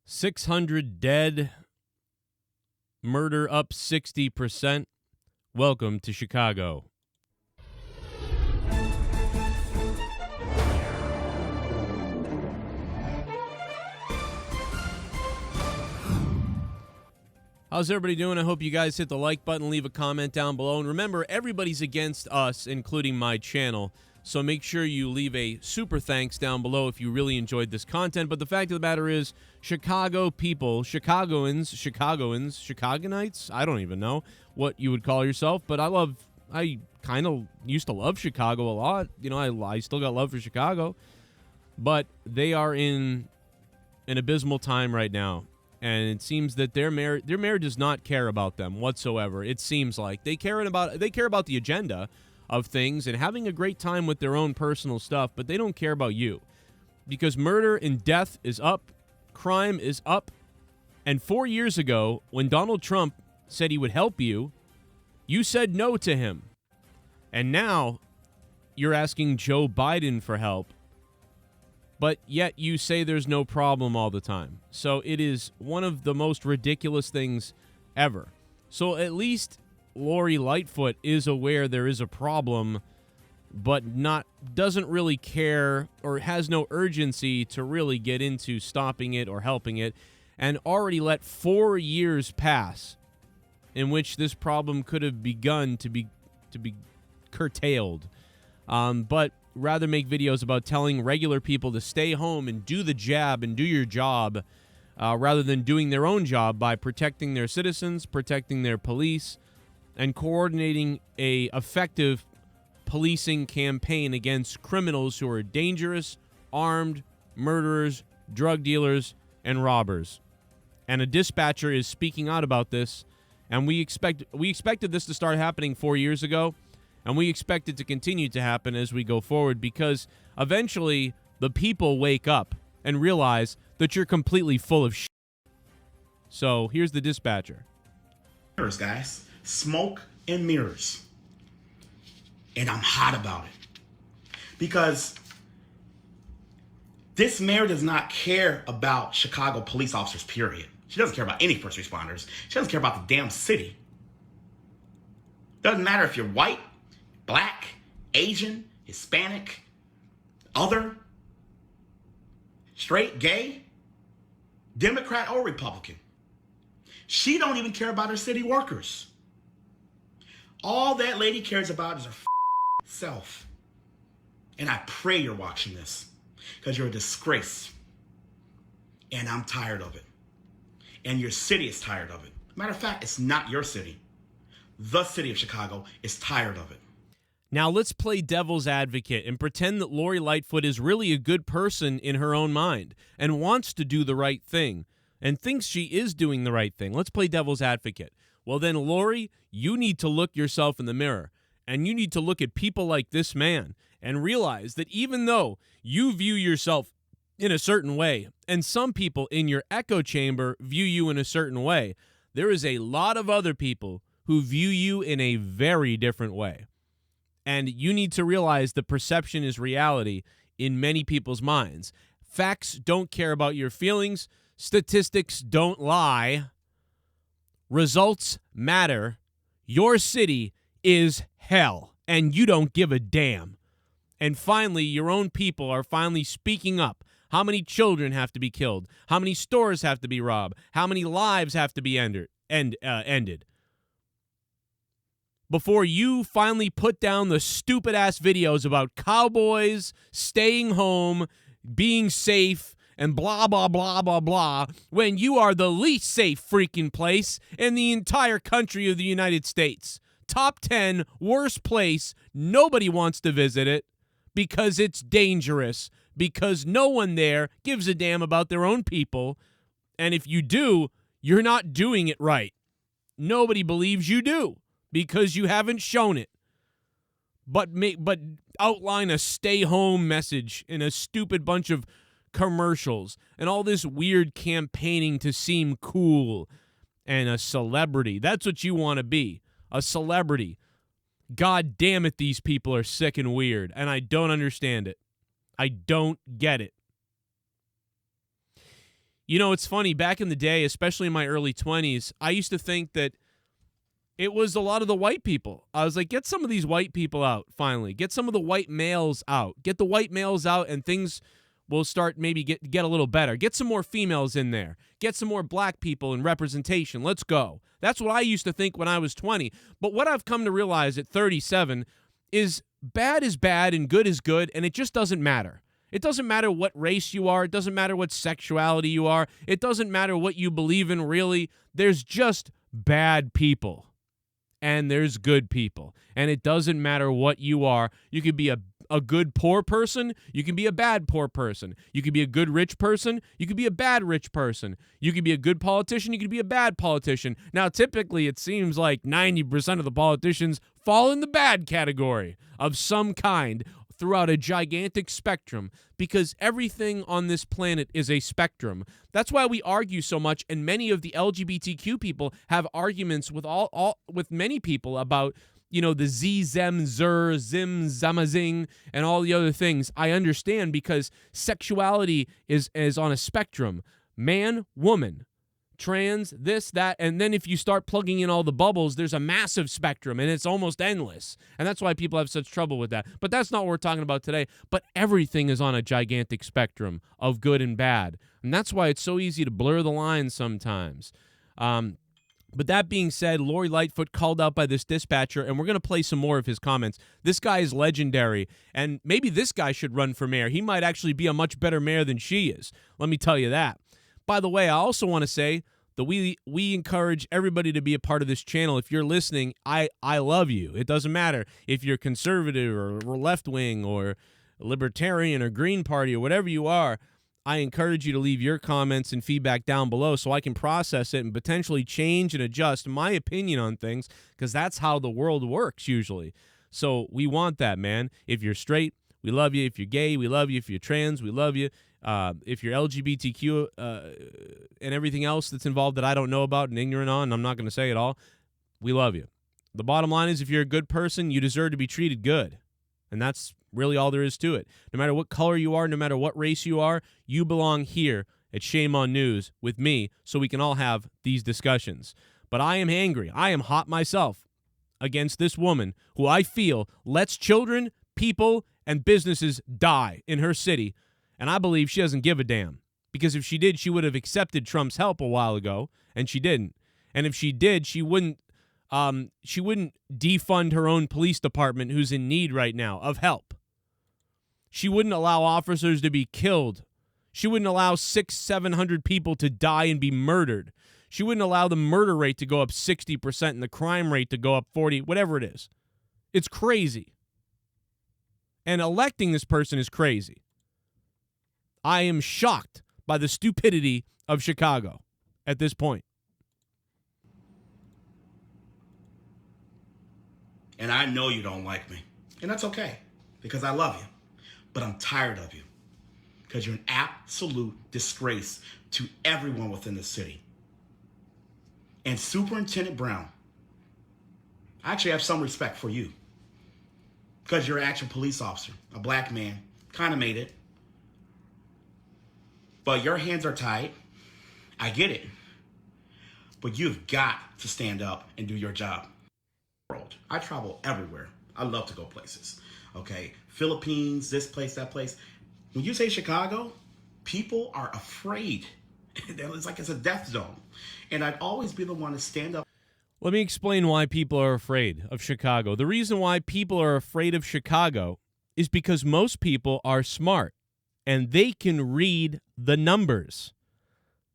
600 dead, murder up 60%. Welcome to Chicago. How's everybody doing? I hope you guys hit the like button, leave a comment down below. And remember, everybody's against us, including my channel. So make sure you leave a super thanks down below if you really enjoyed this content. But the fact of the matter is, Chicago people, Chicagoans, Chicagonites, I don't even know what you would call yourself. But I kind of used to love Chicago a lot. You know, I still got love for Chicago. But they are in an abysmal time right now. And it seems that their mayor does not care about them whatsoever. It seems like they care about the agenda of things and having a great time with their own personal stuff, but they don't care about you. Because murder and death is up, crime is up, and 4 years ago, when Donald Trump said he would help you, you said no to him. And now you're asking Joe Biden for help. But yet you say there's no problem all the time. So it is one of the most ridiculous things ever. So at least Lori Lightfoot is aware there is a problem, but doesn't really care or has no urgency to really get into stopping it or helping it, and already let 4 years pass in which this problem could have begun to be curtailed. But rather make videos about telling regular people to stay home and do the jab and do your job rather than doing their own job by protecting their citizens, protecting their police, and coordinating a effective policing campaign against criminals who are dangerous, armed, murderers, drug dealers, and robbers. And a dispatcher is speaking out about this, and we expected this to start happening 4 years ago. And we expect it to continue to happen as we go forward because eventually the people wake up and realize that you're completely full of shit. So here's the dispatcher. Mirrors, guys. Smoke and mirrors. And I'm hot about it. Because this mayor does not care about Chicago police officers, period. She doesn't care about any first responders. She doesn't care about the damn city. Doesn't matter if you're white, Black, Asian, Hispanic, other, straight, gay, Democrat, or Republican. She don't even care about her city workers. All that lady cares about is her self. And I pray you're watching this because you're a disgrace. And I'm tired of it. And your city is tired of it. Matter of fact, it's not your city. The city of Chicago is tired of it. Now let's play devil's advocate and pretend that Lori Lightfoot is really a good person in her own mind and wants to do the right thing and thinks she is doing the right thing. Let's play devil's advocate. Well then, Lori, you need to look yourself in the mirror and you need to look at people like this man and realize that even though you view yourself in a certain way and some people in your echo chamber view you in a certain way, there is a lot of other people who view you in a very different way. And you need to realize the perception is reality in many people's minds. Facts don't care about your feelings. Statistics don't lie. Results matter. Your city is hell, and you don't give a damn. And finally, your own people are finally speaking up. How many children have to be killed? How many stores have to be robbed? How many lives have to be ended? Before you finally put down the stupid-ass videos about cowboys staying home, being safe, and blah, blah, blah, blah, blah, when you are the least safe freaking place in the entire country of the United States. Top 10 worst place. Nobody wants to visit it because it's dangerous, because no one there gives a damn about their own people, and if you do, you're not doing it right. Nobody believes you do. Because you haven't shown it. But outline a stay-home message in a stupid bunch of commercials and all this weird campaigning to seem cool and a celebrity. That's what you want to be, a celebrity. God damn it, these people are sick and weird, and I don't understand it. I don't get it. You know, it's funny, back in the day, especially in my early 20s, I used to think that it was a lot of the white people. I was like, get some of these white people out, finally. Get some of the white males out. Get the white males out, and things will start maybe get a little better. Get some more females in there. Get some more black people in representation. Let's go. That's what I used to think when I was 20. But what I've come to realize at 37 is bad and good is good, and it just doesn't matter. It doesn't matter what race you are. It doesn't matter what sexuality you are. It doesn't matter what you believe in, really. There's just bad people, and there's good people. And it doesn't matter what you are. You could be a good poor person. You can be a bad poor person. You could be a good rich person. You could be a bad rich person. You could be a good politician. You could be a bad politician. Now, typically, it seems like 90% of the politicians fall in the bad category of some kind throughout a gigantic spectrum, because everything on this planet is a spectrum. That's why we argue so much, and many of the LGBTQ people have arguments with with many people about, you know, the Z, Zem, Zer, Zim, Zamazing, and all the other things. I understand, because sexuality is on a spectrum. Man, woman, trans, this, that, and then if you start plugging in all the bubbles, there's a massive spectrum, and it's almost endless. And that's why people have such trouble with that. But that's not what we're talking about today. But everything is on a gigantic spectrum of good and bad. And that's why it's so easy to blur the lines sometimes. But that being said, Lori Lightfoot called out by this dispatcher, and we're going to play some more of his comments. This guy is legendary, and maybe this guy should run for mayor. He might actually be a much better mayor than she is. Let me tell you that. By the way, I also want to say that we encourage everybody to be a part of this channel. If you're listening, I love you. It doesn't matter if you're conservative or left-wing or libertarian or Green Party or whatever you are. I encourage you to leave your comments and feedback down below so I can process it and potentially change and adjust my opinion on things, because that's how the world works usually. So we want that, man. If you're straight, we love you. If you're gay, we love you. If you're trans, we love you. If you're LGBTQ and everything else that's involved that I don't know about and ignorant on, and I'm not going to say it all, we love you. The bottom line is, if you're a good person, you deserve to be treated good. And that's really all there is to it. No matter what color you are, no matter what race you are, you belong here at Shame on News with me, so we can all have these discussions. But I am angry. I am hot myself against this woman who I feel lets children, people, and businesses die in her city. And I believe she doesn't give a damn, because if she did, she would have accepted Trump's help a while ago, and she didn't. And if she did, she wouldn't defund her own police department, who's in need right now of help. She wouldn't allow officers to be killed. She wouldn't allow 600-700 people to die and be murdered. She wouldn't allow the murder rate to go up 60% and the crime rate to go up 40%, whatever it is. It's crazy. And electing this person is crazy. I am shocked by the stupidity of Chicago at this point. And I know you don't like me. And that's okay, because I love you. But I'm tired of you, because you're an absolute disgrace to everyone within the city. And Superintendent Brown, I actually have some respect for you, because you're an actual police officer, a black man, kind of made it. But your hands are tied. I get it. But you've got to stand up and do your job. I travel everywhere. I love to go places. Okay, Philippines, this place, that place. When you say Chicago, people are afraid. It's like it's a death zone. And I'd always be the one to stand up. Let me explain why people are afraid of Chicago. The reason why people are afraid of Chicago is because most people are smart, and they can read the numbers.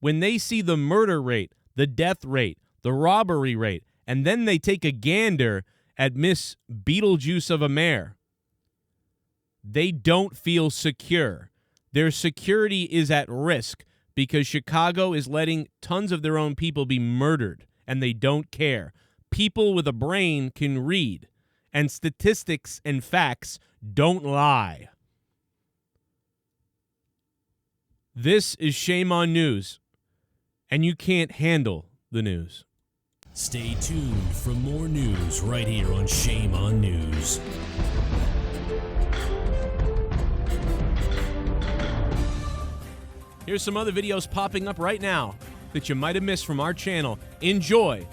When they see the murder rate, the death rate, the robbery rate, and then they take a gander at Miss Beetlejuice of a mayor, they don't feel secure. Their security is at risk because Chicago is letting tons of their own people be murdered, and they don't care. People with a brain can read, and statistics and facts don't lie. This is Shame on News, and you can't handle the news. Stay tuned for more news right here on Shame on News. Here's some other videos popping up right now that you might have missed from our channel. Enjoy